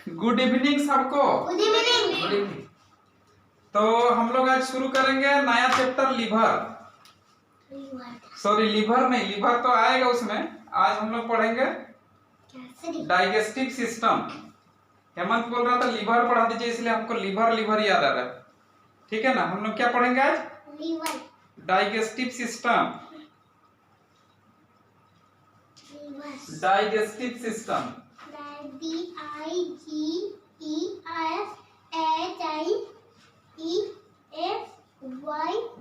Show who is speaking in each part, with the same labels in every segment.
Speaker 1: Good evening सबको।
Speaker 2: Good evening.
Speaker 1: Good evening. तो हम लोग आज शुरू करेंगे नया चैप्टर लिवर। सॉरी लिवर नहीं, लिवर तो आएगा उसमें। आज हम लोग पढ़ेंगे डाइजेस्टिव सिस्टम। हेमंत बोल रहा था लिवर पढ़ा दीजिए, इसलिए हमको लिवर लिवर याद आ रहा है। ठीक है ना, हम लोग क्या पढ़ेंगे आज?
Speaker 2: Liver.
Speaker 1: Digestive system. Digestive system.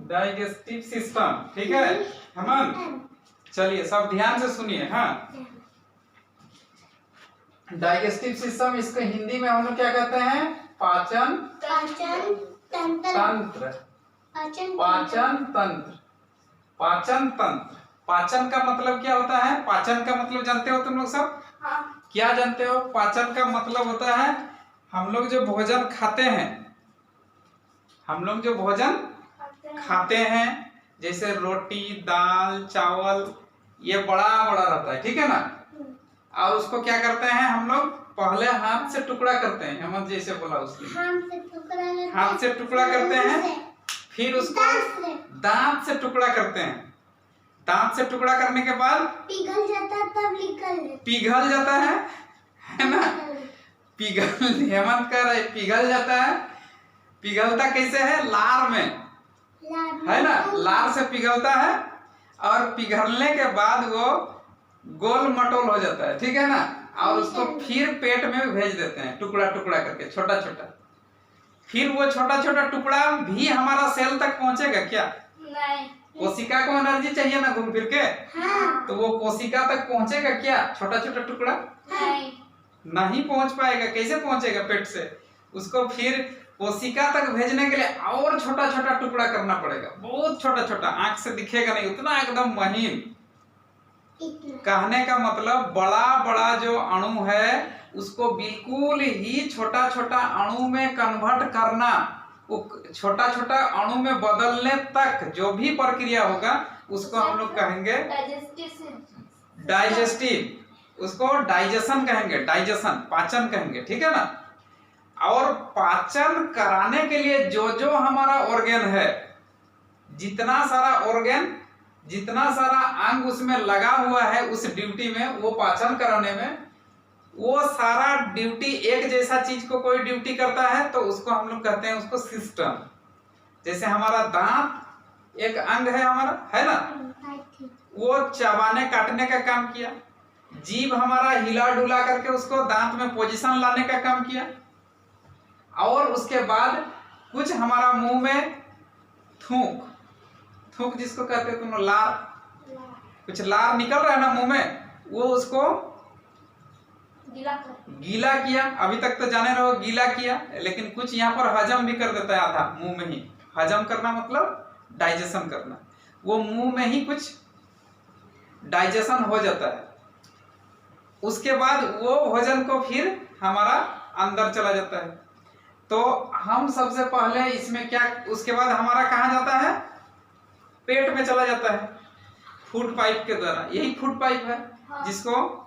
Speaker 1: Digestive system. ठीक है हेमंत, चलिए सब ध्यान से सुनिए। हाँ, डाइजेस्टिव सिस्टम, इसको हिंदी में हम लोग क्या कहते हैं? पाचन तंत्र। पाचन तंत्र। पाचन तंत्र। पाचन का मतलब क्या होता है? पाचन का मतलब जानते हो तुम लोग सब?
Speaker 2: हाँ।
Speaker 1: क्या जानते हो? पाचन का मतलब होता है हम लोग जो भोजन खाते हैं, हम लोग जो भोजन खाते हैं, जैसे रोटी, दाल, चावल, ये बड़ा बड़ा रहता है, ठीक है ना? और उसको क्या करते हैं हम लोग? पहले हाथ से टुकड़ा करते हैं। हेमंत जैसे बोला उसने, हाथ से टुकड़ा करते हैं, फिर उसको दांत से टुकड़ा करते हैं। दांत से टुकड़ा करने के बाद
Speaker 2: पिघल जाता है, तब निकल
Speaker 1: पिघल जाता है ना? पिघल, हेमंत कह रहे पिघल जाता है। पिघलता कैसे है? लार में, है ना? लार से पिघलता है और पिघलने के बाद वो गोल मटोल हो जाता है, ठीक है ना? और उसको फिर पेट में भेज देते हैं टुकड़ा टुकड़ा करके, छोटा छोटा। फिर वो छोटा छोटा टुकड़ा भी हमारा सेल तक पहुंचेगा क्या?
Speaker 2: नहीं।
Speaker 1: कोशिका को एनर्जी चाहिए ना घूम फिर के।
Speaker 2: हाँ।
Speaker 1: तो वो कोशिका तक पहुंचेगा क्या छोटा छोटा टुकड़ा? नहीं पहुंच पाएगा। कैसे पहुंचेगा? पेट से। उसको फिर कोशिका तक भेजने के लिए और छोटा छोटा टुकड़ा करना पड़ेगा, बहुत छोटा छोटा, आंख से दिखेगा नहीं उतना, एकदम महीन। कहने का मतलब बड़ा बड़ा जो अणु है उसको बिल्कुल ही छोटा छोटा अणु में कन्वर्ट करना, वो छोटा छोटा अणु में बदलने तक जो भी प्रक्रिया होगा उसको हम लोग कहेंगे डाइजेस्टिव। उसको डाइजेशन कहेंगे, डाइजेशन, पाचन कहेंगे, ठीक है ना? और पाचन कराने के लिए जो जो हमारा ऑर्गन है, जितना सारा ऑर्गन, जितना सारा अंग उसमें लगा हुआ है उस ड्यूटी में, वो पाचन कराने में, वो सारा ड्यूटी एक जैसा चीज को कोई ड्यूटी करता है तो उसको हम लोग कहते हैं उसको सिस्टम। जैसे हमारा दांत एक अंग है हमारा, है ना? वो चबाने काटने का काम किया। जीभ हमारा हिला डुला करके उसको दांत में पोजीशन लाने का काम किया। और उसके बाद कुछ हमारा मुंह में थूक, थूक जिसको कहते हैं तुम, लार, कुछ लार निकल रहा है ना मुंह में, वो उसको गीला किया। अभी तक तो जाने रहो गीला किया, लेकिन कुछ यहाँ पर हजम भी कर देता है आधा मुंह में ही। हजम करना मतलब डाइजेशन करना, वो मुंह में ही कुछ डाइजेशन हो जाता है। उसके बाद वो भोजन को फिर हमारा अंदर चला जाता है। तो हम सबसे पहले इसमें क्या, उसके बाद हमारा कहाँ जाता है? पेट में चला जाता है फूड पाइप के द्वारा। यही फूड पाइप है जिसको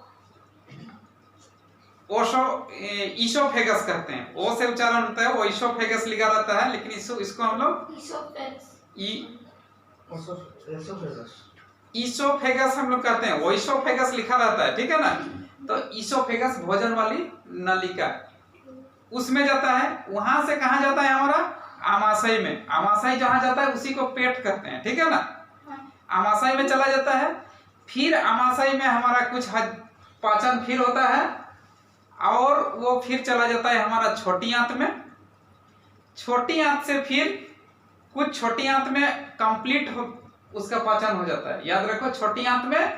Speaker 1: ईसोफेगस कहते हैं। ओ से उच्चारण होता है, वो ईसोफेगस लिखा रहता है, लेकिन इसको हम लोग ईसोफेगस हम लोग कहते हैं। वो ईसोफेगस लिखा रहता है, ठीक है ना? तो ईसोफेगस भोजन वाली नलिका, उसमें जाता है। वहां से कहाँ जाता है? हमारा आमाशय में। आमाशय जहां जाता है उसी को पेट कहते हैं, ठीक है ना? आमाशय में चला जाता है। फिर आमाशय में हमारा कुछ पाचन फिर होता है और वो फिर चला जाता है हमारा छोटी आंत में। छोटी आंत से फिर कुछ छोटी आंत में कंप्लीट उसका पाचन हो जाता है। याद रखो, छोटी आंत में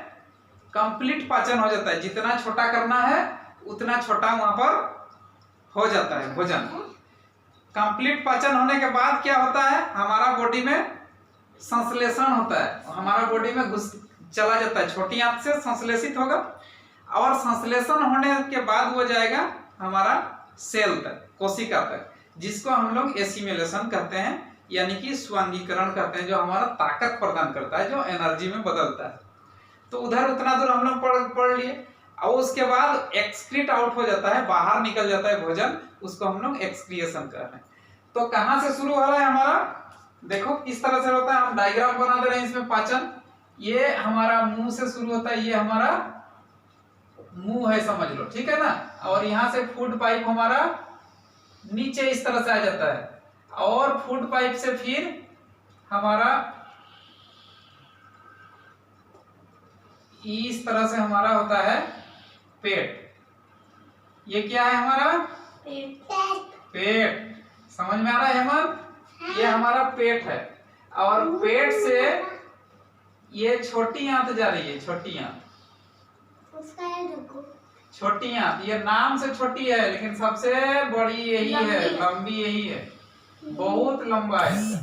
Speaker 1: कंप्लीट पाचन हो जाता है। जितना छोटा करना है उतना छोटा वहां पर हो जाता है भोजन। कंप्लीट पाचन होने के बाद क्या होता है? हमारा बॉडी में संश्लेषण होता है, हमारा बॉडी में घुस चला जाता है, छोटी आंत से संश्लेषित होगा और संश्लेषण होने के बाद वो जाएगा हमारा सेल तक, कोशिका तक, जिसको हम लोग एसिमिलेशन कहते हैं, यानी कि स्वांगीकरण कहते हैं, जो हमारा ताकत प्रदान करता है, जो एनर्जी में बदलता है। तो उधर उतना दूर हम लोग पढ़ लिए। और उसके बाद एक्सक्रीट आउट हो जाता है, बाहर निकल जाता है भोजन, उसको हम लोग एक्सक्रिएशन कर रहे हैं। तो कहां से शुरू हो रहा है हमारा, देखो किस तरह से होता है, हम डायग्राम बना दे रहे हैं इसमें। पाचन ये हमारा मुंह से शुरू होता है, ये हमारा मुंह है समझ लो, ठीक है ना। और यहां से फूड पाइप हमारा नीचे इस तरह से आ जाता है, और फूड पाइप से फिर हमारा इस तरह से हमारा होता है पेट। ये क्या है हमारा पेट, समझ में आ रहा है हेमंत? ये हमारा पेट है, और पेट से ये छोटी आंत जा रही है, छोटी आंत,
Speaker 2: उसका है देखो,
Speaker 1: छोटी आंत। ये नाम से छोटी है लेकिन सबसे बड़ी यही है, लंबी यही है, बहुत लंबा है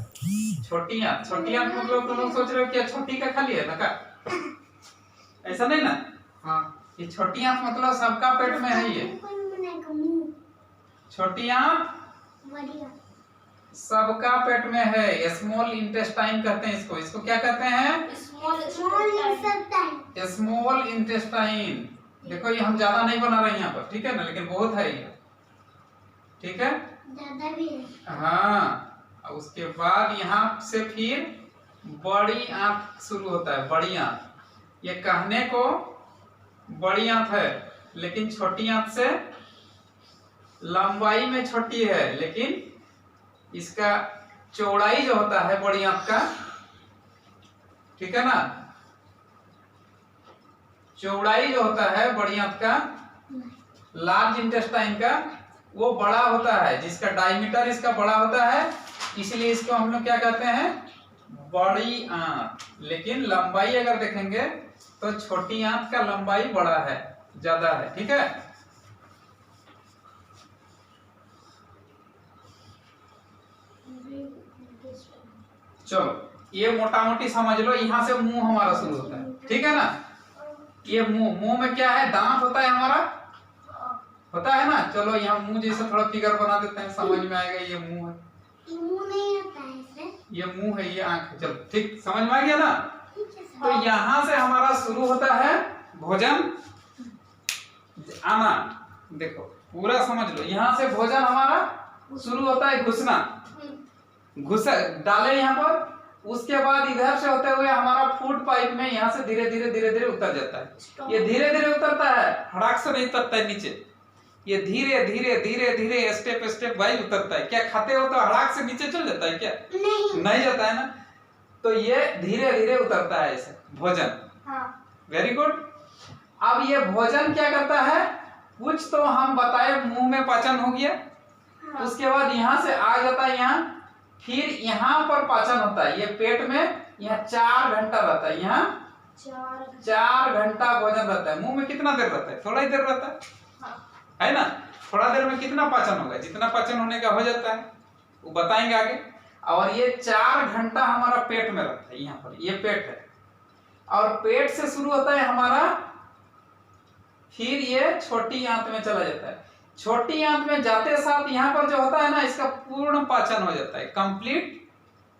Speaker 1: छोटी आंत। छोटी आंत मतलब तुम लोग सोच रहे हो क्या छोटी का खाली है ना का, ऐसा नहीं ना। हाँ, ये छोटी आंत मतलब सबका पेट में है। ये छोटी आंत सबका पेट में है, स्मॉल इंटेस्टाइन कहते हैं इसको। इसको क्या कहते हैं? Small intestine. देखो ये हम ज्यादा नहीं बना रहे हैं यहाँ पर, ठीक है ना, लेकिन बहुत है ये, ठीक है,
Speaker 2: ज्यादा भी है।
Speaker 1: हाँ। उसके बाद यहाँ से फिर बड़ी आंत शुरू होता है, बड़ी आंत। ये कहने को बड़ी आंत है लेकिन छोटी आंत से लंबाई में छोटी है, लेकिन इसका चौड़ाई जो होता है बड़ी आंत का, ठीक है ना, चौड़ाई जो होता है बड़ी आंत का, लार्ज इंटेस्टाइन का, वो बड़ा होता है, जिसका डायमीटर इसका बड़ा होता है, इसलिए इसको हम लोग क्या कहते हैं? बड़ी आंत। लेकिन लंबाई अगर देखेंगे तो छोटी आंत का लंबाई बड़ा है, ज्यादा है, ठीक है। चलो ये मोटा मोटी समझ लो। यहाँ से मुंह हमारा शुरू होता है, ठीक है ना। ये मुंह में क्या है? दांत होता है हमारा, होता है ना। चलो यहाँ मुंह जैसे थोड़ा फिगर बना देते हैं, समझ में आएगा। ये मुंह है,
Speaker 2: ये मुंह नहीं होता है इसमें,
Speaker 1: ये मुंह है, ये आंख है। चलो ठीक, समझ में आ गया ना। तो यहाँ से हमारा शुरू होता है भोजन आना। देखो पूरा समझ लो, यहाँ से भोजन हमारा शुरू होता है घुसना, घुस डाले यहाँ पर। उसके बाद इधर से होते हुए हमारा फूड पाइप में यहाँ से धीरे धीरे धीरे धीरे उतर जाता है। ये धीरे धीरे उतरता है, फटाक से नहीं उतरता है नीचे। ये धीरे धीरे धीरे धीरे स्टेप स्टेप वाइज उतरता है। क्या खाते हो तो हड़ाक से नीचे चल जाता है क्या? नहीं जाता है ना। तो ये धीरे धीरे उतरता है ऐसे भोजन। Very good. अब ये भोजन क्या करता है? कुछ तो हम बताए, मुंह में पाचन हो गया। उसके बाद यहाँ से आ जाता है यहाँ, फिर यहाँ पर पाचन होता है। ये पेट में यहाँ 4 घंटा रहता है, यहाँ 4 घंटा भोजन रहता है। मुंह में कितना देर रहता है? थोड़ा ही देर रहता है ना। थोड़ा देर में कितना पाचन होगा? जितना पाचन होने का हो जाता है वो बताएंगे आगे। और ये 4 घंटा हमारा पेट में रहता है। यहाँ पर ये पेट है, और पेट से शुरू होता है हमारा, फिर ये छोटी आंत में चला जाता है। छोटी आंत में जाते साथ यहाँ पर जो होता है ना, इसका पूर्ण पाचन हो जाता है, कंप्लीट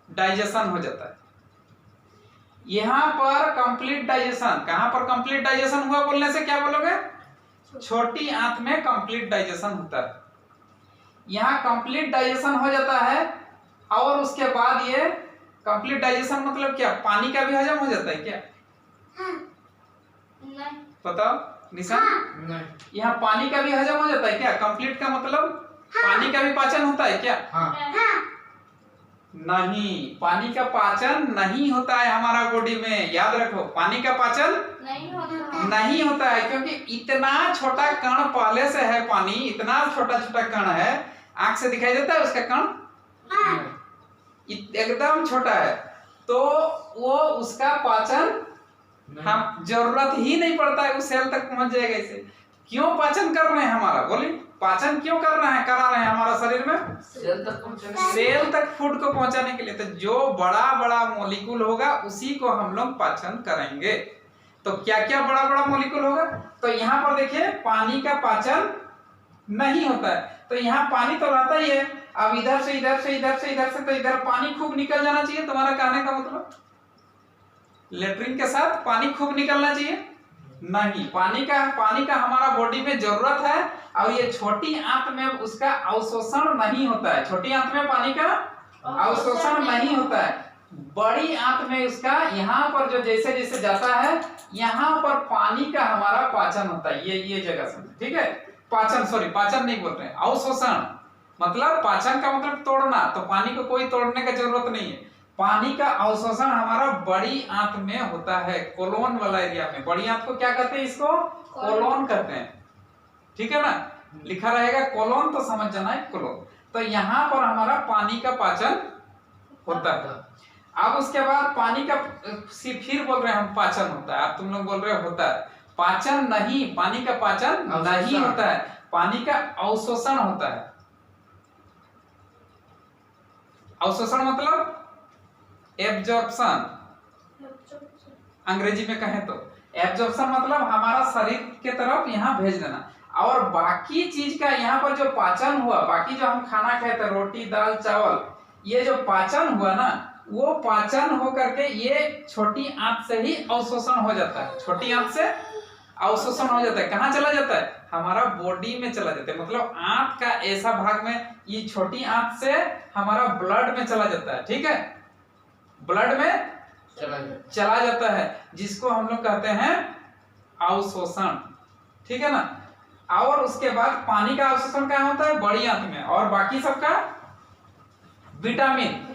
Speaker 1: डाइजेशन हो जाता है। यहाँ पर कंप्लीट डाइजेशन, कहां पर कंप्लीट डाइजेशन हुआ बोलने से क्या बोलोगे? छोटी आंत में कंप्लीट डाइजेशन होता है। यहाँ कंप्लीट डाइजेशन हो जाता है, और उसके बाद ये कंप्लीट डाइजेशन मतलब क्या? पानी का भी हजम हो जाता है क्या?
Speaker 2: नहीं।
Speaker 1: बताओ निशा। यहाँ पानी का भी हजम हो जाता है क्या? कंप्लीट का मतलब पानी का भी पाचन होता है क्या? नहीं, पानी का पाचन नहीं होता है हमारा बॉडी में। याद रखो, पानी का पाचन नहीं होता है, क्योंकि इतना छोटा कण पहले से है। पानी इतना छोटा छोटा कण है, आंख से दिखाई देता है उसका कण, एकदम छोटा है। तो वो उसका पाचन हम जरूरत ही नहीं पड़ता है, उस सेल तक पहुंच जाएगा। इसे क्यों पाचन कर रहे हैं हमारा? बोलिए, पाचन क्यों कर रहे हैं, करा रहे हैं हमारा शरीर में? सेल तक फूड को पहुंचाने के लिए। तो जो बड़ा बड़ा मॉलिक्यूल होगा उसी को हम लोग पाचन करेंगे। तो क्या क्या बड़ा बड़ा मॉलिक्यूल होगा? तो यहाँ पर देखिए, पानी का पाचन नहीं होता है। तो यहाँ पानी तो रहता ही है। अब इधर से इधर से इधर से इधर से, तो इधर पानी खूब निकल जाना चाहिए। तुम्हारा कहने का मतलब लेटरिन के साथ पानी खूब निकलना चाहिए, नहीं। पानी का हमारा बॉडी में जरूरत है, और ये छोटी आंत में उसका अवशोषण नहीं होता है। छोटी आंत में पानी का अवशोषण नहीं होता है। बड़ी आंत में उसका यहाँ पर जो जैसे जैसे जाता है, यहाँ पर पानी का हमारा पाचन होता है। ये जगह समझ, ठीक है। पाचन नहीं बोल रहे हैं, अवशोषण मतलब पाचन का मतलब तोड़ना, तो पानी को कोई तोड़ने का जरूरत नहीं है। पानी का अवशोषण हमारा बड़ी आंत में होता है, कोलोन वाला एरिया में। बड़ी आंत को क्या कहते हैं? इसको कोलोन कहते हैं, ठीक है ना। लिखा रहेगा कोलोन, तो समझ जाना है कोलोन। तो यहाँ पर हमारा पानी का पाचन होता है। अब उसके बाद पानी का फिर बोल रहे हैं हम पाचन होता है, अब तुम लोग बोल रहे होता है। पाचन नहीं, पानी का पाचन नहीं होता है, पानी का अवशोषण होता है। अवशोषण मतलब एब्जॉर्प्शन, अंग्रेजी में कहें तो। एब्जॉर्प्शन मतलब हमारा शरीर के तरफ यहाँ भेज देना, और बाकी चीज का यहाँ पर जो पाचन हुआ, बाकी जो हम खाना खाए थे, रोटी दाल चावल, ये जो पाचन हुआ ना, वो पाचन हो करके ये छोटी आंत से ही अवशोषण हो जाता है। छोटी आंत से अवशोषण हो जाता है। कहाँ चला जाता है? हमारा बॉडी में चला जाता है। मतलब आंत का ऐसा भाग में, ये छोटी आंत से हमारा ब्लड में चला जाता है, ठीक है। ब्लड में चला जाता है, जिसको हम लोग कहते हैं अवशोषण, ठीक है ना। और उसके बाद पानी का अवशोषण क्या होता है? बड़ी आंत में। और बाकी सबका विटामिन,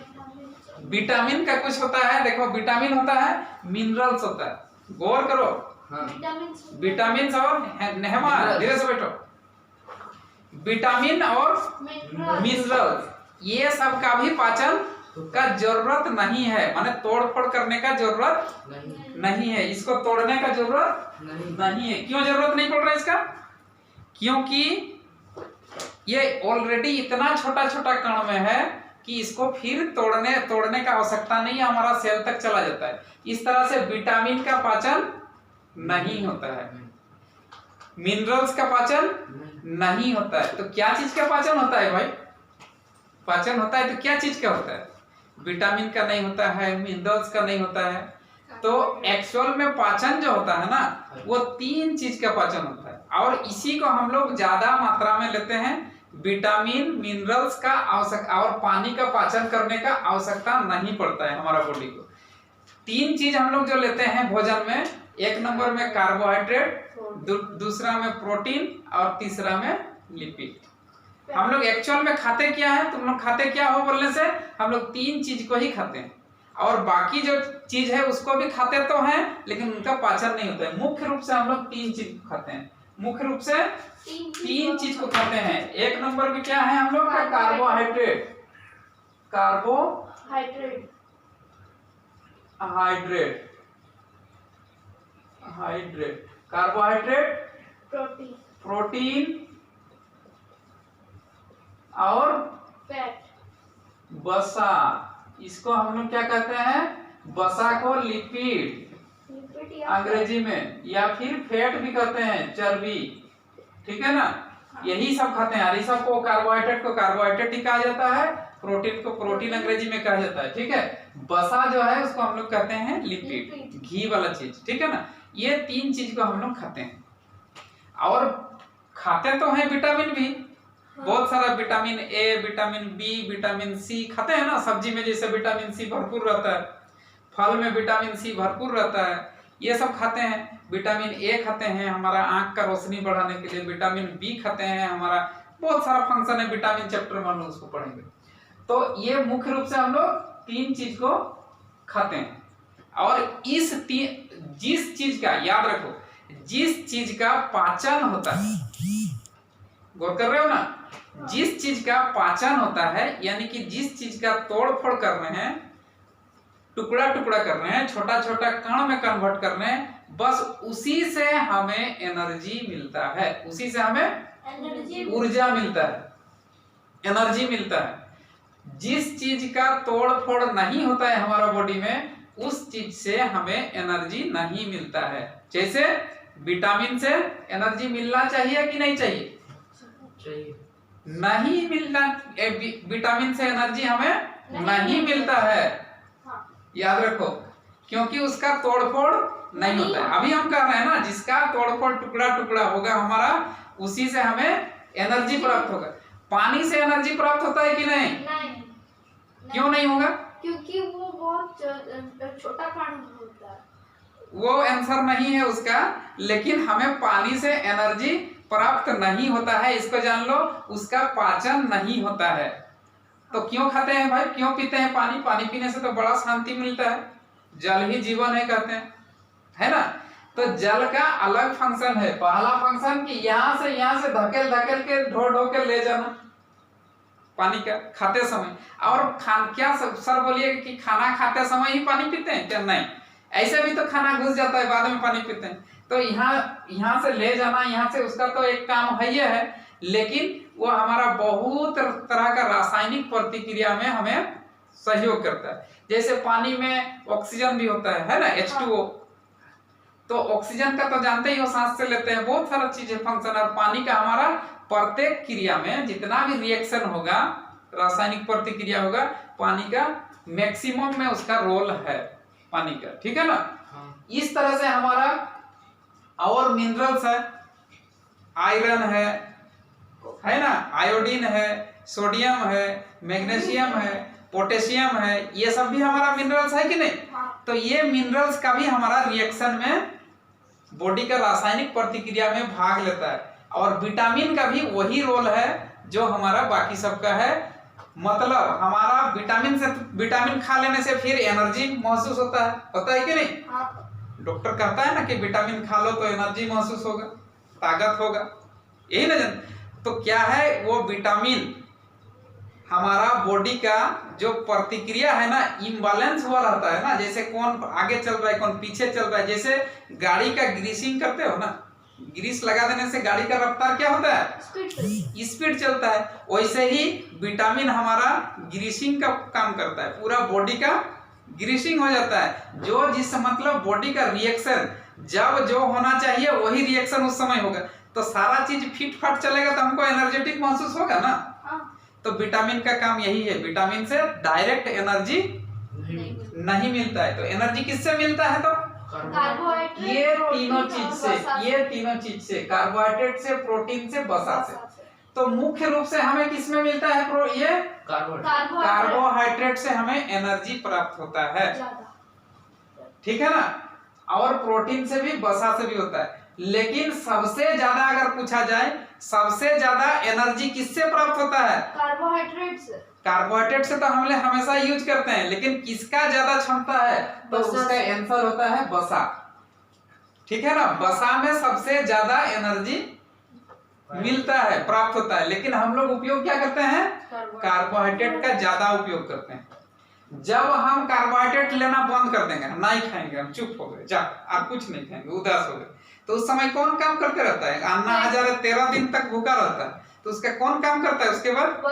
Speaker 1: विटामिन का कुछ होता है, देखो विटामिन होता है, मिनरल्स होता है। गौर करो, विटामिन और नेहमा, धीरे से बैठो। विटामिन और मिनरल, ये सब का भी पाचन का जरूरत नहीं है, माने तोड़ फोड़ करने का जरूरत नहीं है, इसको तोड़ने का जरूरत नहीं है। क्यों जरूरत नहीं पड़ रहा है इसका? क्योंकि ये ऑलरेडी इतना छोटा छोटा कण में है कि इसको फिर तोड़ने का आवश्यकता नहीं है, हमारा सेल तक चला जाता है। इस तरह से विटामिन का पाचन नहीं होता है, मिनरल्स का पाचन नहीं होता है। तो क्या चीज का पाचन होता है भाई? पाचन होता है तो क्या चीज का होता है? विटामिन का नहीं होता है, मिनरल्स का नहीं होता है। तो एक्चुअल में पाचन जो होता है ना, वो 3 चीज का पाचन होता है, और इसी को हम लोग ज्यादा मात्रा में लेते हैं। विटामिन मिनरल्स का आवश्यकता और पानी का पाचन करने का आवश्यकता नहीं पड़ता है हमारा बॉडी को। 3 चीज हम लोग जो लेते हैं भोजन में, एक नंबर में कार्बोहाइड्रेट, दूसरा में प्रोटीन, और तीसरा में लिपिड। हम लोग एक्चुअल में खाते क्या है? तुम लोग खाते क्या हो बोलने से? हम लोग 3 चीज को ही खाते हैं, और बाकी जो चीज है उसको भी खाते तो हैं, लेकिन उनका पाचन नहीं होता है। मुख्य रूप से हम लोग 3 चीज खाते हैं, मुख्य रूप से 3 चीज को खाते हैं। एक नंबर में क्या है हम लोग का? कार्बोहाइड्रेट, कार्बोहाइड्रेट, कार्बोहाइड्रेट, प्रोटीन और
Speaker 2: फैट,
Speaker 1: वसा, इसको हम लोग क्या कहते हैं? वसा को लिपिड अंग्रेजी में, या फिर फैट भी कहते हैं, चर्बी, ठीक है ना। यही सब खाते हैं। ये सब को कार्बोहाइड्रेट को कार्बोहाइड्रेट ही कहा जाता है, प्रोटीन को प्रोटीन अंग्रेजी में कहा जाता है, ठीक है। वसा जो है उसको हम लोग कहते हैं लिपिड, घी वाला चीज, ठीक है ना। ये 3 चीज को हम लोग खाते हैं, और खाते तो हैं विटामिन भी, बहुत सारा vitamin A, vitamin B, vitamin C खाते हैं ना। सब्जी में जैसे विटामिन सी भरपूर रहता है, फल में विटामिन सी भरपूर रहता है, ये सब खाते हैं। विटामिन ए खाते हैं हमारा आंख का रोशनी बढ़ाने के लिए, विटामिन बी खाते हैं, हमारा बहुत सारा फंक्शन है, विटामिन चैप्टर में हम लोग उसको पढ़ेंगे। तो ये मुख्य रूप से हम लोग 3 चीज को खाते हैं, और जिस चीज का, याद रखो, जिस चीज का पाचन होता है, गौर कर रहे हो ना, जिस चीज का पाचन होता है, यानी कि जिस चीज का तोड़ फोड़ कर रहे हैं, टुकड़ा टुकड़ा कर रहे हैं, छोटा छोटा कण में कन्वर्ट कर रहे हैं, बस उसी से हमें एनर्जी मिलता है, उसी से हमें ऊर्जा मिलता है, एनर्जी मिलता है। जिस चीज का तोड़ फोड़ नहीं होता है हमारा बॉडी में, उस चीज से हमें एनर्जी नहीं मिलता है। जैसे विटामिन से एनर्जी मिलना चाहिए कि नहीं चाहिए? नहीं मिलना, विटामिन से एनर्जी हमें नहीं मिलता है, याद रखो, क्योंकि उसका तोड़फोड़ नहीं होता है। अभी हम कह रहे हैं ना, जिसका तोड़फोड़ टुकड़ा टुकड़ा होगा हमारा, उसी से हमें एनर्जी प्राप्त होगा। पानी से एनर्जी प्राप्त होता है कि नहीं?
Speaker 3: नहीं,
Speaker 1: क्यों नहीं होगा?
Speaker 3: क्योंकि वो बहुत छोटा कण होता है।
Speaker 1: वो आंसर नहीं है उसका, लेकिन हमें पानी से एनर्जी प्राप्त नहीं होता है, इसको जान लो। उसका पाचन नहीं होता है। तो क्यों खाते हैं भाई, क्यों पीते हैं पानी? पानी पीने से तो बड़ा शांति मिलता है। जल ही जीवन है कहते हैं, है ना। तो जल का अलग फंक्शन है। पहला फंक्शन कि यहाँ से धकेल धकेल के ढो ढो के ले जाना पानी का खाते समय। और क्या सर बोलिए कि खाना खाते समय ही पानी पीते हैं क्या? नहीं, ऐसे भी तो खाना घुस जाता है, बाद में पानी पीते हैं। तो यहाँ से ले जाना, यहाँ से उसका तो एक काम है ही है, लेकिन वो हमारा बहुत तरह का रासायनिक प्रतिक्रिया में हमें सहयोग करता है। जैसे पानी में ऑक्सीजन भी होता है ना, H2O। तो ऑक्सीजन का तो जानते ही हो, सांस से लेते हैं, बहुत सारा चीजें फंक्शन। और पानी का हमारा प्रत्येक क्रिया में जितना भी रिएक्शन होगा, रासायनिक प्रतिक्रिया होगा, पानी का मैक्सिमम में उसका रोल है पानी का, ठीक है ना। इस तरह से हमारा और मिनरल्स है, आयरन है ना, आयोडीन है, सोडियम है, मैग्नीशियम है, पोटेशियम है, ये सब भी हमारा मिनरल्स है कि नहीं? तो ये मिनरल्स का भी हमारा रिएक्शन में बॉडी का रासायनिक प्रतिक्रिया में भाग लेता है। और विटामिन का भी वही रोल है जो हमारा बाकी सबका है। मतलब हमारा विटामिन खा लेने से फिर एनर्जी महसूस होता है कि नहीं? डॉक्टर कहता है ना कि विटामिन खा लो तो एनर्जी महसूस होगा, ताकत होगा, यही ना। तो क्या है वो विटामिन, हमारा बॉडी का जो प्रतिक्रिया है ना, इम्बैलेंस हुआ रहता है ना। जैसे कौन आगे चल रहा है, कौन पीछे चल रहा है। जैसे गाड़ी का ग्रीसिंग करते हो ना, ग्रीस लगा देने से गाड़ी का रफ्तार क्या होता है? स्पीड चलता है। वैसे ही विटामिन हमारा ग्रीसिंग का काम करता है, पूरा बॉडी का ग्रीसिंग हो जाता है। जो जिस मतलब बॉडी का रिएक्शन जब जो होना चाहिए वही रिएक्शन उस समय होगा, तो सारा चीज फिट फाट चलेगा, तो हमको एनर्जेटिक महसूस होगा ना। तो विटामिन का काम यही है। विटामिन से डायरेक्ट एनर्जी नहीं मिलता है। तो एनर्जी किससे मिलता है? तो ये तीनों चीज से, कार्बोहाइड्रेट से, प्रोटीन से, वसा से। तो मुख्य रूप से हमें किसमें मिलता है? ये कार्बोहाइड्रेट से हमें एनर्जी प्राप्त होता है, ठीक है ना। और प्रोटीन से भी, वसा से भी होता है। लेकिन सबसे ज्यादा अगर पूछा जाए, सबसे ज्यादा एनर्जी किससे प्राप्त होता है? कार्बोहाइड्रेट से तो हम हमेशा यूज करते हैं, लेकिन किसका ज्यादा क्षमता है? तो उसका आंसर होता है वसा, ठीक है ना। वसा में सबसे ज्यादा एनर्जी मिलता है, प्राप्त होता है। लेकिन हम लोग उपयोग क्या करते हैं? कार्बोहाइड्रेट का ज्यादा उपयोग करते हैं। जब हम कार्बोहाइड्रेट लेना बंद कर देंगे, नहीं खाएंगे, हम चुप हो गए, जा आप कुछ नहीं खाएंगे, उदास हो गए, तो उस समय कौन काम करते रहता है? अन्ना हजारे 13 दिन तक भूखा रहता है, तो उसका कौन काम करता है? उसके बाद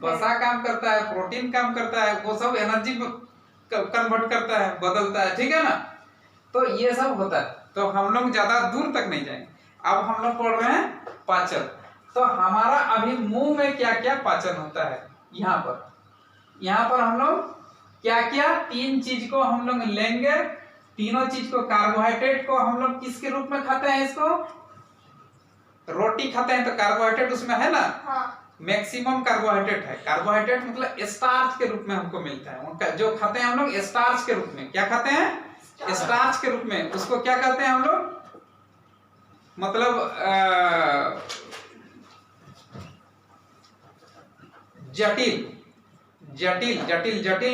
Speaker 1: वसा काम करता है, प्रोटीन काम करता है, वो सब एनर्जी कन्वर्ट करता है, बदलता है, ठीक है ना। तो ये सब होता है। तो हम लोग ज्यादा दूर तक नहीं जाएंगे। अब हम लोग पढ़ रहे हैं पाचन। तो हमारा अभी मुंह में क्या क्या पाचन होता है? यहाँ पर हम लोग क्या क्या 3 चीज को हम लोग लेंगे। तीनों चीज को, कार्बोहाइड्रेट को हम लोग किसके रूप में खाते हैं? इसको रोटी खाते हैं, तो कार्बोहाइड्रेट उसमें है ना। मैक्सिमम कार्बोहाइड्रेट है। कार्बोहाइड्रेट मतलब स्टार्च के रूप में हमको मिलता है। उनका जो खाते हैं हम लोग स्टार्च के रूप में। क्या खाते हैं? स्टार्च के रूप में। उसको क्या कहते हैं हम लोग? मतलब जटिल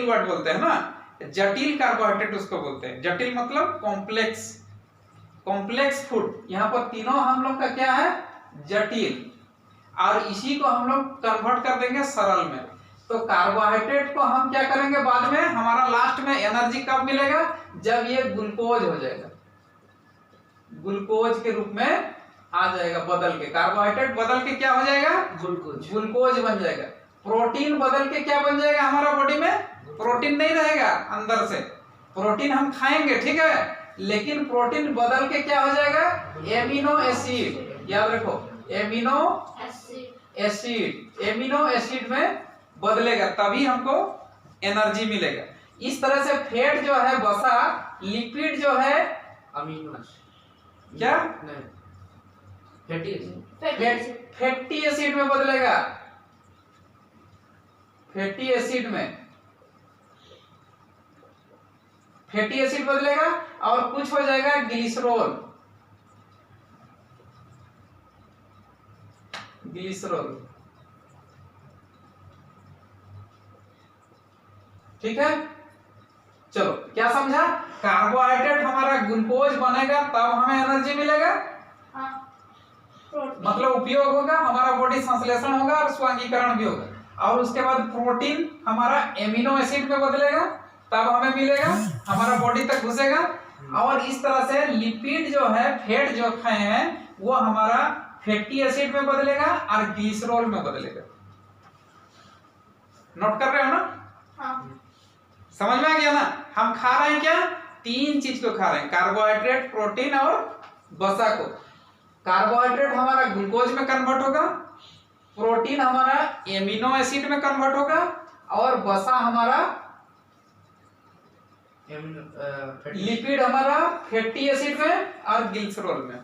Speaker 1: वर्ड बोलते हैं ना, जटिल कार्बोहाइड्रेट उसको बोलते हैं। जटिल मतलब कॉम्प्लेक्स फूड। यहाँ पर तीनों हम लोग का क्या है? जटिल। और इसी को हम लोग कन्वर्ट कर देंगे सरल में। तो कार्बोहाइड्रेट को हम क्या करेंगे बाद में? हमारा लास्ट में एनर्जी कब मिलेगा? जब ये ग्लूकोज हो जाएगा, ग्लूकोज के रूप में आ जाएगा बदल के। कार्बोहाइड्रेट बदल के क्या हो जाएगा? ग्लूकोज बन जाएगा। प्रोटीन बदल के क्या बन जाएगा हमारा बॉडी में? प्रोटीन नहीं रहेगा अंदर से। प्रोटीन हम खाएंगे, ठीक है, लेकिन प्रोटीन बदल के क्या हो जाएगा? Amino acid. याद रखो, एमिनो एसिड में बदलेगा, तभी हमको एनर्जी मिलेगा। इस तरह से फैट जो है, वसा, लिपिड जो है,
Speaker 4: अमीनो
Speaker 1: क्या
Speaker 4: नहीं fatty acid
Speaker 3: fatty acid
Speaker 1: fatty acid में बदलेगा, फैटी एसिड में फैटी एसिड बदलेगा और कुछ हो जाएगा ग्लिसरॉल, ग्लिसरॉल। ठीक है, चलो क्या समझा? कार्बोहाइड्रेट हमारा ग्लूकोज बनेगा तब हमें एनर्जी मिलेगा,
Speaker 3: हाँ प्रोटीन
Speaker 1: मतलब उपयोग होगा, हमारा बॉडी संश्लेषण होगा और स्वांगीकरण भी होगा। और उसके बाद प्रोटीन हमारा एमिनो एसिड में बदलेगा तब हमें मिलेगा, हमारा बॉडी तक घुसेगा। और इस तरह से लिपिड जो है, फैट जो खाए हैं वो हमारा फैटी एसिड में बदलेगा और ग्लिसरॉल में बदलेगा। नोट कर रहे हो ना?
Speaker 3: हाँ
Speaker 1: समझ में आ गया ना? हम खा रहे हैं क्या? तीन चीज को खा रहे हैं, कार्बोहाइड्रेट, प्रोटीन और वसा को। कार्बोहाइड्रेट हमारा ग्लूकोज में कन्वर्ट होगा, प्रोटीन हमारा एमिनो एसिड में कन्वर्ट होगा और वसा हमारा लिपिड हमारा फैटी एसिड में और ग्लिसरॉल में।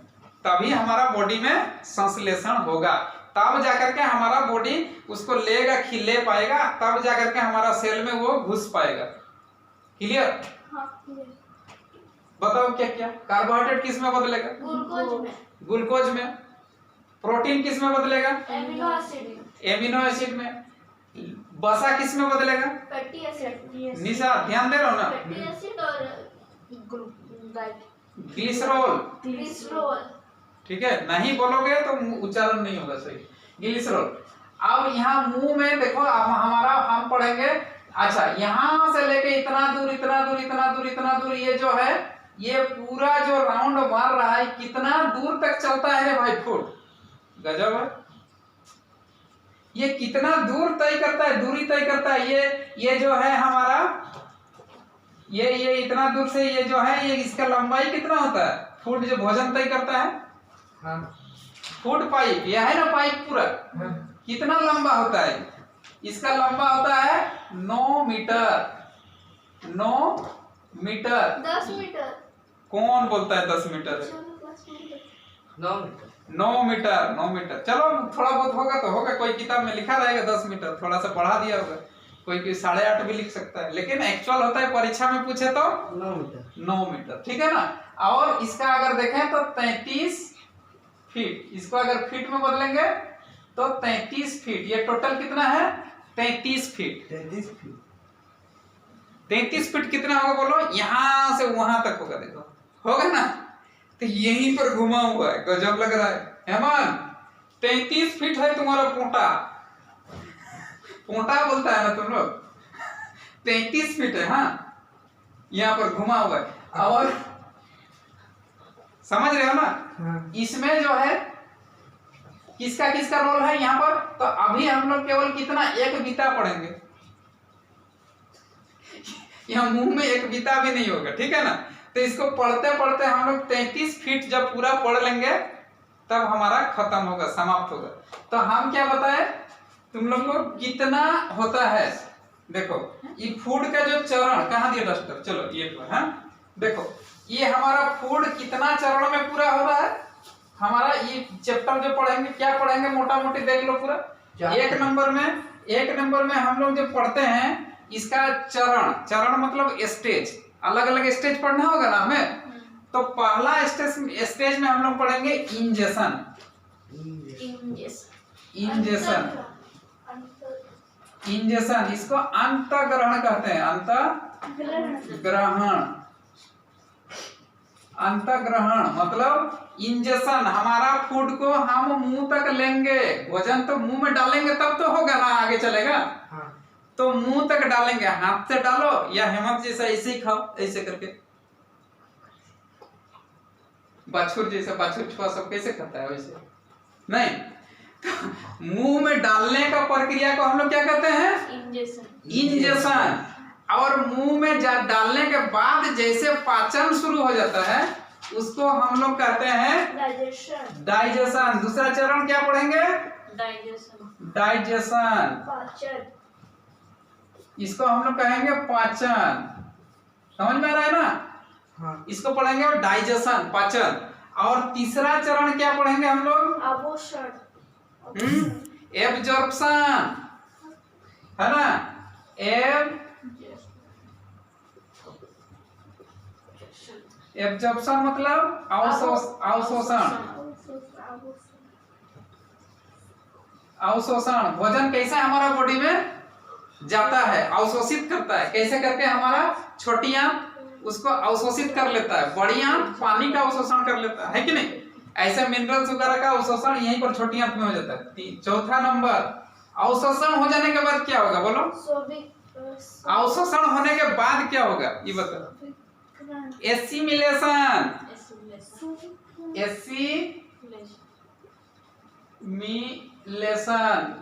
Speaker 1: तभी हमारा बॉडी में संश्लेषण होगा, तब जाकर के हमारा बॉडी उसको लेगा, खिले पाएगा, तब जाकर के हमारा सेल में वो घुस पाएगा। क्लियर?
Speaker 3: हाँ ये
Speaker 1: बताओ क्या क्या? कार्बोहाइड्रेट किस में बदलेगा?
Speaker 3: ग्लूकोज में,
Speaker 1: ग्लूकोज में। प्रोटीन किस में बदलेगा?
Speaker 3: एमिनो एसिड में,
Speaker 1: एमिनो एसिड में। वसा किस में बदलेगा?
Speaker 3: फैटी एसिड,
Speaker 1: निशा ध्यान दे रहे हो ना?
Speaker 3: फैटी एसिड और
Speaker 1: ग्लिसरॉल।
Speaker 3: ग्लिसरॉल।
Speaker 1: ठीक है, नहीं बोलोगे तो उच्चारण नहीं होगा सही। ग्लिसरॉल। अब यहाँ मुंह में देखो, अब हमारा हम पढ़ेंगे। अच्छा, यहाँ से लेके इतना दूर इतना दूर इतना दूर इतना दूर, ये जो है ये पूरा जो राउंड मार रहा है, कितना दूर तक चलता है भाई? फुट। गजब है, ये कितना दूर तय करता है, दूरी तय करता है। ये जो है हमारा, ये इतना दूर से ये जो है, ये इसका लंबाई कितना होता है? फुट जो भोजन तय करता है।
Speaker 4: हाँ
Speaker 1: फुट पाइप, यह है ना पाइप पूरा, कितना लंबा होता है? इसका लंबा होता है 9 मीटर। 9 मीटर।
Speaker 3: 10 मीटर।
Speaker 1: कौन बोलता है 10 मीटर?
Speaker 4: 9 मीटर।
Speaker 1: 9 metre, 9 metre. चलो थोड़ा बहुत होगा तो होगा, कोई किताब में लिखा रहेगा 10 मीटर, थोड़ा सा बढ़ा दिया होगा, कोई 8.5 भी लिख सकता है, लेकिन एक्चुअल होता है परीक्षा में पूछे तो
Speaker 4: 9 मीटर।
Speaker 1: 9 मीटर। ठीक है ना? और इसका अगर देखें तो 33 फीट। इसको अगर फीट में बदलेंगे तो 33 फीट। ये टोटल कितना है? 33 फीट।
Speaker 4: 33 फीट।
Speaker 1: 33 फीट कितना होगा बोलो? यहां से वहां तक होगा, देखो होगा ना? तो यहीं पर घुमा हुआ है, गजब लग रहा है। हेमन, 33 फीट है तुम्हारा पोंटा। पोंटा बोलता है ना तुम लोग? 33 फीट है। हाँ, यहाँ पर घुमा हुआ है। और समझ रहे हो ना?
Speaker 4: हाँ।
Speaker 1: इसमें जो है किसका किसका रोल है यहाँ पर? तो अभी हम लोग केवल कितना? एक बीता पढ़ेंगे। यहाँ मुंह में एक बीता भी नहीं होगा, ठीक है ना? तो इसको पढ़ते पढ़ते हम लोग 33 फीट जब पूरा पढ़ लेंगे तब हमारा खत्म होगा, समाप्त होगा। तो हम क्या बताए तुम लोग को? कितना होता है? देखो, ये फूड का जो चरण, कहाँ दिया डस्टर? चलो ये तो है। देखो, ये हमारा फूड कितना चरण में पूरा हो रहा है? हमारा ये चैप्टर जो पढ़ेंगे, क्या पढ़ेंगे मोटा मोटी देख लो पूरा। एक नंबर में हम लोग जो पढ़ते हैं इसका चरण। चरण मतलब स्टेज, अलग अलग स्टेज पढ़ना होगा ना हमें। तो पहला स्टेज में हम लोग पढ़ेंगे इंजेक्शन। इंजेक्शन, इसको अंतःग्रहण कहते हैं। अंतःग्रहण मतलब इंजेक्शन। हमारा फूड को हम मुंह तक लेंगे, भोजन तो मुंह में डालेंगे तब तो होगा ना, आगे चलेगा।
Speaker 4: हाँ।
Speaker 1: तो मुंह तक डालेंगे, हाथ से डालो या हेमंत जैसा ऐसे ही खाओ, ऐसे करके। बछुर जैसा, बछुर छुआ सब कैसे खाता है वैसे नहीं। तो मुंह में डालने का प्रक्रिया को हम लोग क्या कहते हैं? इंजेक्शन। और मुंह में डालने के बाद जैसे पाचन शुरू हो जाता है उसको हम लोग कहते हैं डाइजेशन। दूसरा चरण क्या पढ़ेंगे? डाइजेशन। इसको हम लोग कहेंगे पाचन। समझ में आ रहा है ना?
Speaker 4: हाँ
Speaker 1: इसको पढ़ेंगे डाइजेशन, पाचन। और तीसरा चरण क्या पढ़ेंगे हम लोग?
Speaker 3: अवशोषण।
Speaker 1: एब्जॉर्प्शन, है ना? एब्जॉर्प्शन मतलब अवशोषण। अवशोषण, भोजन कैसे हमारा बॉडी में जाता है, अवशोषित करता है, कैसे करके हमारा छोटी आंत उसको अवशोषित कर लेता है, बड़ी आंत पानी का अवशोषण कर लेता है कि नहीं? ऐसे मिनरल्स वगैरह का अवशोषण यहीं पर छोटी आंत में हो जाता है। चौथा नंबर, अवशोषण हो जाने के बाद क्या होगा, बोलो? अवशोषण होने के बाद क्या होगा ये बताओ? एसिमिलेशन। एसिमिलेशन,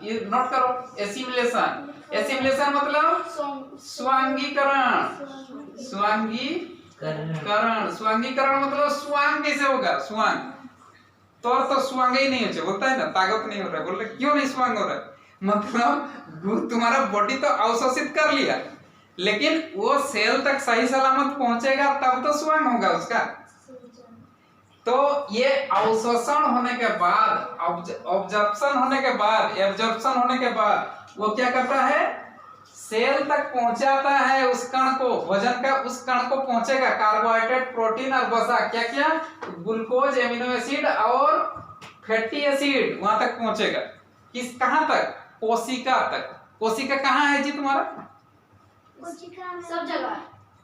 Speaker 1: ये नोट करो। एसिमिलेशन, एसिमिलेशन मतलब स्वांगीकरण। स्वांगीकरण, स्वांगीकरण मतलब स्वांग कैसे होगा? स्वांग तो स्वांग ही नहीं हो, बोलता है ना ताकत नहीं हो रहा है, बोल रहे क्यों नहीं स्वांग हो रहा है? मतलब तुम्हारा बॉडी तो अवशोषित कर लिया, लेकिन वो सेल तक सही सलामत पहुंचेगा तब तो स्वांग होगा उसका। तो ये अवशोषण होने के बाद, ऑब्जर्प्शन होने के बाद, एब्जॉर्प्शन होने के बाद वो क्या करता है? सेल तक पहुंचाता है उस कण को, भोजन का उस कण को पहुंचेगा कार्बोहाइड्रेट, प्रोटीन और वसा, क्या क्या? ग्लूकोज, एमिनो एसिड और फैटी एसिड वहां तक पहुंचेगा। किस, कहां तक? कोशिका तक। कोशिका कहाँ है जी तुम्हारा?
Speaker 3: सब जगह।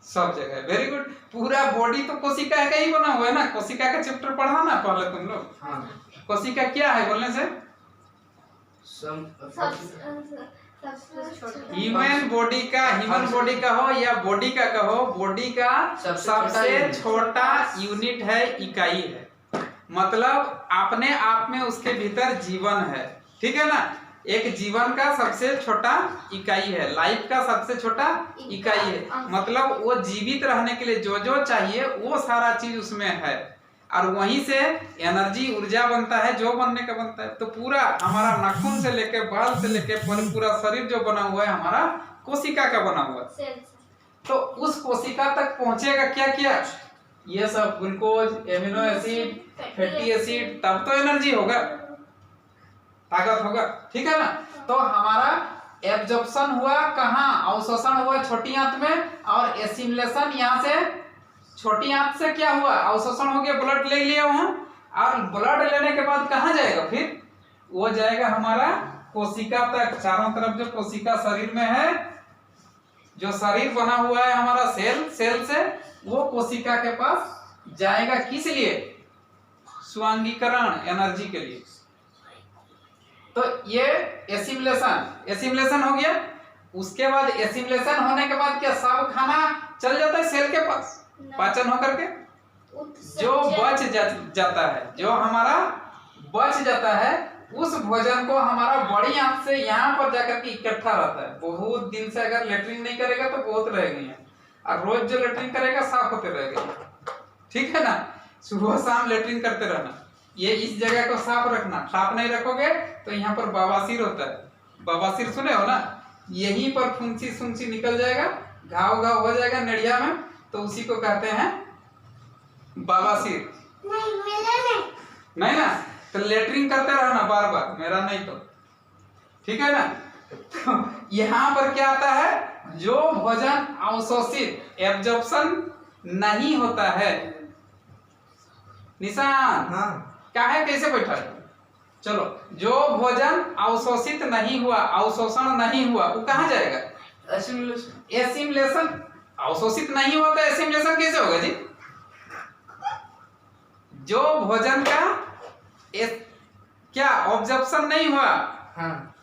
Speaker 1: सब जगह, वेरी गुड। पूरा बॉडी तो कोशिका का ही बना हुआ है ना। कोशिका का चैप्टर पढ़ा ना पहले तुम लोग?
Speaker 4: हाँ।
Speaker 1: कोशिका क्या है बोलने से? ह्यूमन बॉडी का हो या बॉडी का कहो, बॉडी का सबसे छोटा यूनिट है, इकाई है। मतलब अपने आप में उसके भीतर जीवन है, ठीक है ना? एक जीवन का सबसे छोटा इकाई है, लाइफ का सबसे छोटा इकाई है। मतलब वो जीवित रहने के लिए जो जो चाहिए वो सारा चीज उसमें है, और वहीं से एनर्जी, ऊर्जा बनता है, जो बनने का बनता है। तो पूरा हमारा नाखून से लेके बाल से लेके पूरा शरीर जो बना हुआ है हमारा कोशिका का बना हुआ है। तो उस कोशिका तक पहुंचेगा क्या क्या? ये सब glucose, amino acid, fatty acid, तब तो एनर्जी होगा, ताकत होगा, ठीक है ना? तो हमारा एब्जॉर्प्शन हुआ कहाँ? अवशोषण हुआ छोटी आंत में, और एसिमिलेशन यहाँ से छोटी आंत से क्या हुआ? अवशोषण हो गया, ब्लड ले लिया वहां, और ब्लड लेने के बाद कहाँ जाएगा? फिर वो जाएगा हमारा कोशिका तक। चारों तरफ जो कोशिका शरीर में है, जो शरीर बना हुआ है हमारा सेल से, वो कोशिका के पास जाएगा। किस लिए? स्वांगीकरण, एनर्जी के लिए। तो ये एसिमिलेशन हो गया। उसके बाद एसिमिलेशन होने के बाद क्या? सब खाना चल जाता है सेल के पास, पाचन होकर के जो बच जाता है, जो हमारा बच जाता है, उस भोजन को हमारा बड़ी आंत से यहाँ पर जाकर के इकट्ठा रहता है। बहुत दिन से अगर लेटरिन नहीं करेगा तो बहुत रहेगी, और रोज जो लेटरिन करेगा साफ होते रहेगा, ठीक है ना? सुबह शाम लेटरिन करते रहना। ये इस जगह को साफ रखना, साफ नहीं रखोगे तो यहाँ पर बवासीर होता है। बवासीर सुने हो ना? यहीं पर फुंसी निकल जाएगा, घाव हो जाएगा नेड़िया में, तो उसी को कहते हैं बवासीर। नहीं ना? तो लेटरिन करते रहना बार बार, मेरा नहीं तो, ठीक है ना? तो यहाँ पर क्या आता है? जो भोजन अवशोषित, एब्जॉर्प्शन नहीं होता है। निशान,
Speaker 4: हाँ।
Speaker 1: क्या है, कैसे बैठा है? चलो, जो भोजन अवशोषित नहीं हुआ, अवशोषण नहीं हुआ, वो कहाँ जाएगा? एसिमिलेशन। अवशोषित नहीं हुआ तो एसिमिलेशन कैसे होगा जी? जो भोजन का क्या ऑब्जर्प्शन नहीं हुआ,
Speaker 4: हाँ।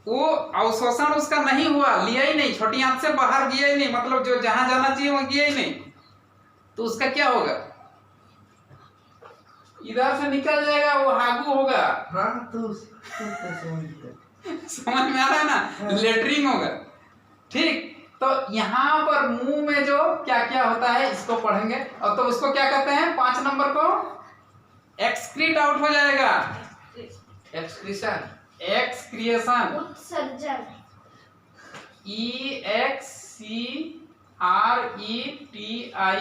Speaker 1: वो अवशोषण उसका नहीं हुआ, लिया ही नहीं, छोटी आंत से बाहर गया ही नहीं, मतलब जो जहां जाना चाहिए वहां गया ही नहीं, तो उसका क्या होगा? इधर से निकल जाएगा, वो हागू होगा।
Speaker 4: हाँ, तो
Speaker 1: समझ में आ रहा है ना? लेटरिंग होगा, ठीक? तो यहाँ पर मुंह में जो क्या क्या होता है इसको पढ़ेंगे, और तो उसको क्या कहते हैं? 5 नंबर को एक्सक्रीट आउट हो जाएगा। एक्सक्रिएशन,
Speaker 3: उत्सर्जन।
Speaker 1: EXCRETION, RETION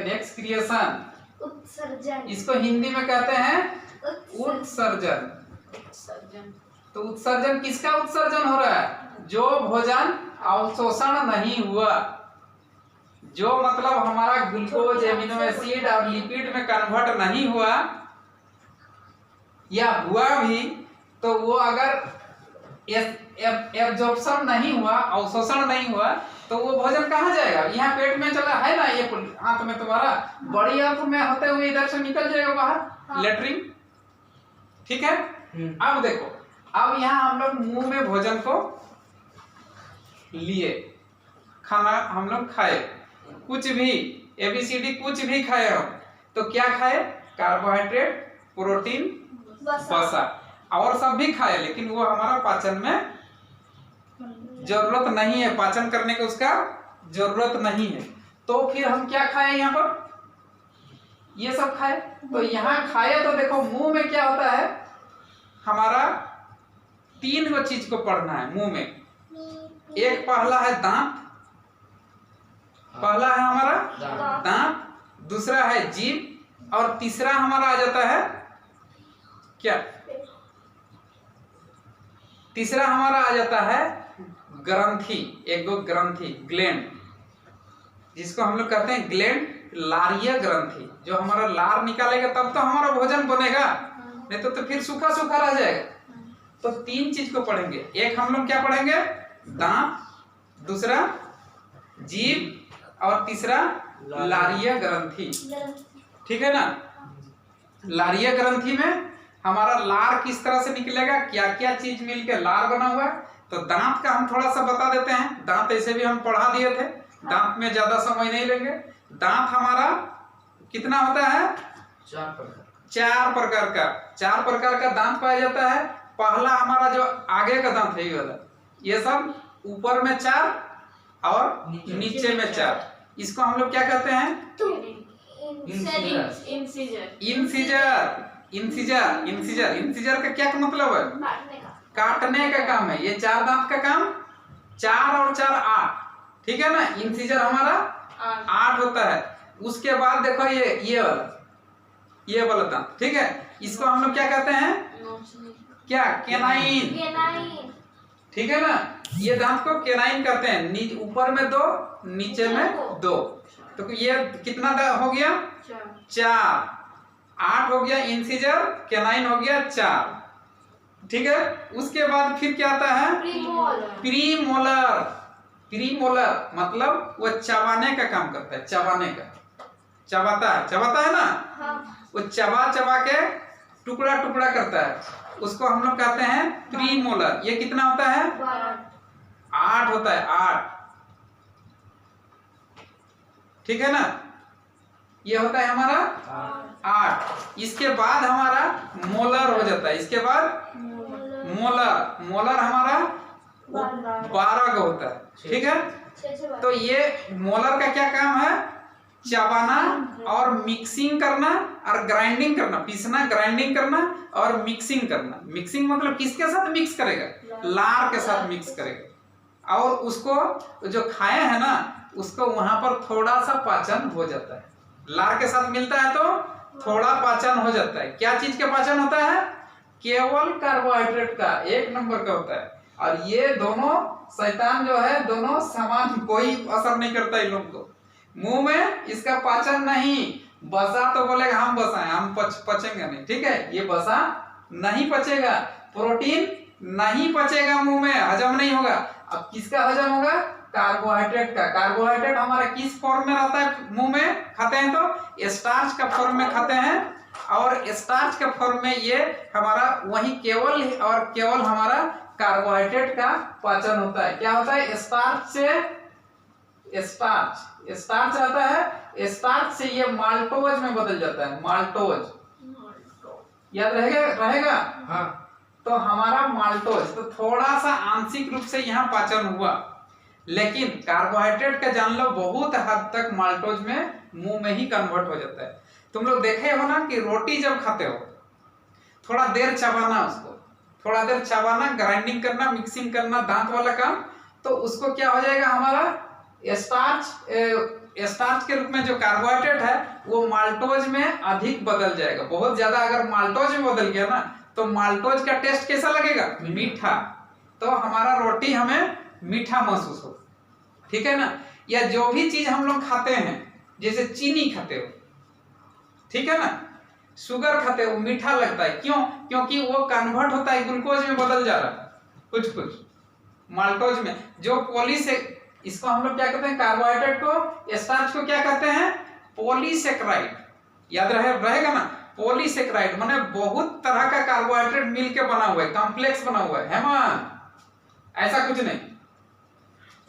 Speaker 1: एक्सक्रिएशन,
Speaker 3: उत्सर्जन।
Speaker 1: इसको हिंदी में कहते हैं
Speaker 3: उत्सर्जन।
Speaker 1: उत्सर्जन।
Speaker 3: उत्सर्जन।
Speaker 1: तो उत्सर्जन किसका उत्सर्जन हो रहा है? जो भोजन अवशोषण नहीं हुआ, जो मतलब हमारा ग्लूकोज, एमिनो एसिड और लिपिड में कन्वर्ट नहीं हुआ, या हुआ भी तो वो अगर एब्जॉर्प्शन नहीं हुआ, अवशोषण नहीं हुआ, तो वो भोजन कहाँ जाएगा? यहाँ पेट में चला है ना, ये हाथ में तुम्हारा बड़ी आंख में होते हुए इधर से निकल जाएगा बाहर, लेटरिन। ठीक है। अब देखो, अब यहाँ हम लोग मुंह में भोजन को लिए, खाना हम लोग खाए, कुछ भी ABCD कुछ भी खाए हम, तो क्या खाए? कार्बोहाइड्रेट, प्रोटीन, वसा, और सब भी खाए, लेकिन वो हमारा पाचन में जरूरत नहीं है, पाचन करने का उसका जरूरत नहीं है। तो फिर हम क्या खाए? यहाँ पर ये सब खाए। तो यहाँ खाए तो देखो मुंह में क्या होता है, हमारा 3 गो चीज को पढ़ना है मुंह में। एक पहला है दांत, पहला है हमारा दांत, दूसरा है जीभ, और तीसरा हमारा आ जाता है क्या? तीसरा हमारा आ जाता है ग्रंथि, एक दो ग्रंथि, ग्लैंड, जिसको हम लोग कहते हैं ग्लैंड, लारीय ग्रंथि, जो हमारा लार निकालेगा तब तो हमारा भोजन बनेगा, नहीं तो फिर सूखा सूखा रह जाएगा। तो 3 चीज को पढ़ेंगे। एक हम लोग क्या पढ़ेंगे? दांत, दूसरा जीभ, और तीसरा लारीय ग्रंथि। ठीक है ना। लारीय ग्रंथि में हमारा लार किस तरह से निकलेगा, क्या क्या चीज मिलकर लार बना हुआ है। तो दांत का हम थोड़ा सा बता देते हैं। दांत ऐसे भी हम पढ़ा दिए थे, दांत में ज्यादा समय नहीं लेंगे। दांत हमारा कितना होता है? 4 प्रकार का दांत पाया जाता है। पहला हमारा जो आगे का दांत है ये वाला, ये सब ऊपर में 4 और नीचे में 4, इसको हम लोग क्या कहते हैं? इंसिजर का क्या मतलब है? काटने का काम है। ये 4 दांत का काम, 4 और 4 8, ठीक है ना। इंसिजर हमारा 8 होता है। उसके बाद देखो ये वाला दांत, ठीक है, इसको हम लोग क्या कहते हैं? क्या? केनाइन। ठीक है ना। ये दांत को केनाइन कहते हैं। ऊपर में 2, नीचे में 2, तो ये कितना हो गया? 4। 8 हो गया इंसिजर, केनाइन हो गया 4। ठीक है। उसके बाद फिर क्या आता है? प्रीमोलर मतलब वो चबाने का काम करता है, चबाता है ना। वो चबा के टुकड़ा करता है, उसको हम लोग कहते हैं प्रीमोलर। ये कितना होता है? 8 होता है, 8। ठीक है ना। ये होता है हमारा 8। इसके बाद हमारा मोलर हो जाता है। इसके बाद मोलर हमारा 12 का होता है। ठीक है। तो ये मोलर का क्या काम है? चबाना और मिक्सिंग करना और ग्राइंडिंग करना, पीसना, ग्राइंडिंग करना और मिक्सिंग करना। मिक्सिंग मतलब किसके साथ मिक्स करेगा? लार के साथ मिक्स करेगा, और उसको जो खाए हैं ना, उसको वहां पर थोड़ा सा पाचन हो जाता है। लार के साथ मिलता है तो थोड़ा पाचन हो जाता है। क्या चीज का पाचन होता है? केवल कार्बोहाइड्रेट का, 1 नंबर का होता है। और ये दोनों शैतान जो है, दोनों समान, कोई असर नहीं करता इन लोग को। मुंह में इसका पाचन नहीं। बसा तो बोलेगा हम बसा है, हम पचेंगे नहीं। ठीक है। ये बसा नहीं पचेगा, प्रोटीन नहीं पचेगा, मुंह में हजम नहीं होगा। अब किसका हजम होगा? कार्बोहाइड्रेट का। कार्बोहाइड्रेट हमारा किस फॉर्म में रहता है? मुंह में खाते हैं तो स्टार्च का फॉर्म में खाते हैं, और स्टार्च का फॉर्म में ये हमारा वही केवल और केवल हमारा कार्बोहाइड्रेट का पाचन होता है। क्या होता है? स्टार्च से स्टार्च आता है, स्टार्च से ये माल्टोज में बदल जाता है। माल्टोज याद रहेगा। हाँ। तो हमारा माल्टोज, तो थोड़ा सा आंशिक रूप से यहाँ पाचन हुआ, लेकिन कार्बोहाइड्रेट का जान लो बहुत हद तक माल्टोज में मुंह में ही कन्वर्ट हो जाता है। तुम लोग देखे हो ना कि रोटी जब खाते हो, थोड़ा देर चबाना, उसको थोड़ा देर चबाना, ग्राइंडिंग करना, मिक्सिंग करना, दांत वाला काम, तो उसको क्या हो जाएगा? हमारा स्टार्च के रूप में जो कार्बोहाइड्रेट है वो माल्टोज में अधिक बदल जाएगा। बहुत ज्यादा अगर माल्टोज में बदल गया ना तो माल्टोज का टेस्ट कैसा लगेगा? मीठा। तो हमारा रोटी हमें मीठा महसूस हो, ठीक है ना। या जो भी चीज हम लोग खाते हैं, जैसे चीनी खाते हो, ठीक है ना, शुगर खाते हो, मीठा लगता है। क्यों? क्योंकि वो कन्वर्ट होता है, ग्लूकोज में बदल जा रहा है कुछ कुछ माल्टोज में। जो इसको हम लोग क्या कहते हैं? कार्बोहाइड्रेट को, स्टार्च को क्या कहते हैं? पॉलीसेकेराइड। याद रहेगा ना, पॉलीसेकेराइड माने बहुत तरह का कार्बोहाइड्रेट मिलके बना हुआ है, कॉम्प्लेक्स बना हुआ है हेमंत, ऐसा कुछ नहीं।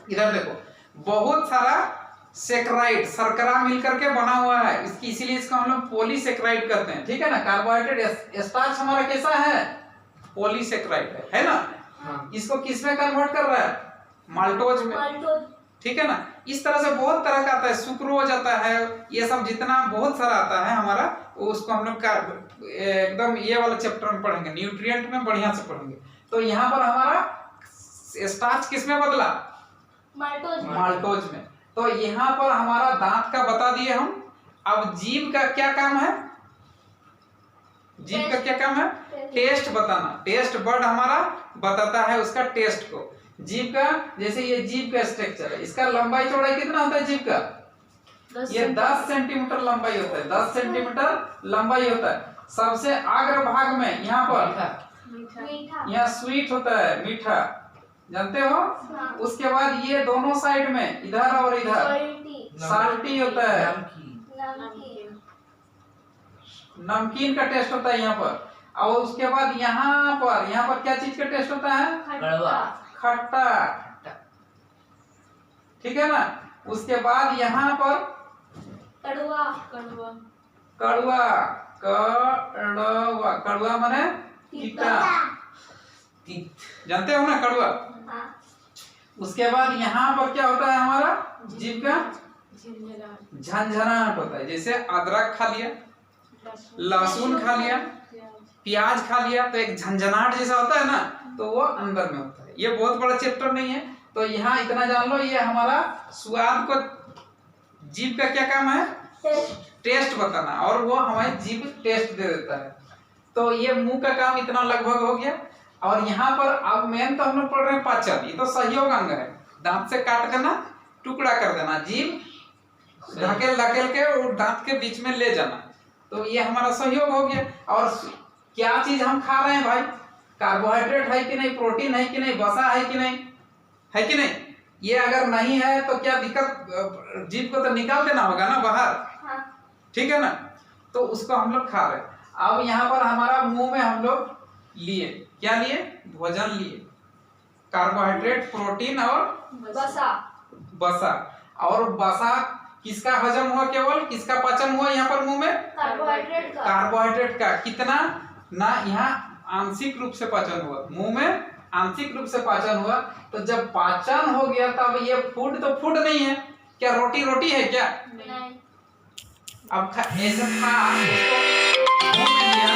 Speaker 1: इधर देखो, बहुत सारा सेक्राइड, शर्करा मिलकर के बना हुआ है, इसीलिए इसको हम लोग पॉलीसेकेराइड कहते हैं, ठीक है ना। कार्बोहाइड्रेट स्टार्च हमारा कैसा है? पॉलीसेकेराइड है ना।
Speaker 4: हाँ।
Speaker 1: इसको किस में कन्वर्ट कर रहा है? माल्टोज में, ठीक है ना। इस तरह से बहुत तरह का आता है, सुक्रोज आता है, ये सब जितना बहुत सारा आता है हमारा, उसको हम लोग एकदम ये वाला चैप्टर में पढ़ेंगे, न्यूट्रिएंट में बढ़िया से पढ़ेंगे। तो यहाँ पर हमारा स्टार्च किस में बदला? माल्टोज में। तो यहाँ पर हमारा दांत का बता दिए हम। अब जीभ का क्या काम है? जीभ का क्या काम है? टेस्ट बताना। टेस्ट बर्ड हमारा बताता है उसका टेस्ट को। जीभ का, जैसे ये जीभ का स्ट्रक्चर है, इसका लंबाई चौड़ाई कितना होता है जीभ का? ये 10 सेंटीमीटर लंबाई होता है, 10 सेंटीमीटर लंबाई होता है। सबसे अग्र भाग में यहाँ पर यहाँ स्वीट होता है, मीठा, जानते हो। उसके बाद ये दोनों साइड में, इधर और इधर साल्टी होता है, नमकीन का टेस्ट होता है यहाँ पर। और उसके बाद यहाँ पर क्या चीज का टेस्ट होता है? खट्टा, ठीक है ना। उसके बाद यहाँ पर
Speaker 3: कड़वा
Speaker 1: माने तीता, जानते हो ना कड़वा। उसके बाद यहाँ पर क्या होता है हमारा? जीभ का झंझनाहट होता है। जैसे अदरक खा लिया, लहसुन खा लिया, प्याज खा लिया, तो एक झंझनाहट जैसा होता है ना, तो वो अंदर में होता है। ये बहुत बड़ा चैप्टर नहीं है, तो यहाँ इतना जान लो, ये हमारा स्वाद को, जीभ का क्या काम है? टेस्ट बताना, और वो हमारी जीभ टेस्ट दे देता है। तो ये मुंह का काम इतना लगभग हो गया। और यहाँ पर अब मेन तो हम लोग पढ़ रहे हैं पाचन, ये तो सहयोग अंग है। दांत से काट कर ना टुकड़ा कर देना, जीभ धकेल के और दांत के बीच में ले जाना, तो ये हमारा सहयोग हो गया। और क्या चीज हम खा रहे हैं भाई? कार्बोहाइड्रेट है कि नहीं, प्रोटीन है कि नहीं, वसा है कि नहीं, है कि नहीं? ये अगर नहीं है तो क्या दिक्कत? जीभ को तो निकाल देना होगा ना बाहर, ठीक है ना। तो उसको हम लोग खा रहे हैं। अब यहाँ पर हमारा मुंह में हम लोग लिए, क्या लिए? भोजन लिए, कार्बोहाइड्रेट, प्रोटीन और वसा। और वसा किसका हजम हुआ? केवल किसका पाचन हुआ यहाँ पर मुंह में? कार्बोहाइड्रेट का। कितना ना, यहाँ आंशिक रूप से पाचन हुआ, मुंह में आंशिक रूप से पाचन हुआ। तो जब पाचन हो गया तब ये फूड तो फूड नहीं है, क्या रोटी है क्या? अब ऐसे था, उसको मुंह में लिया,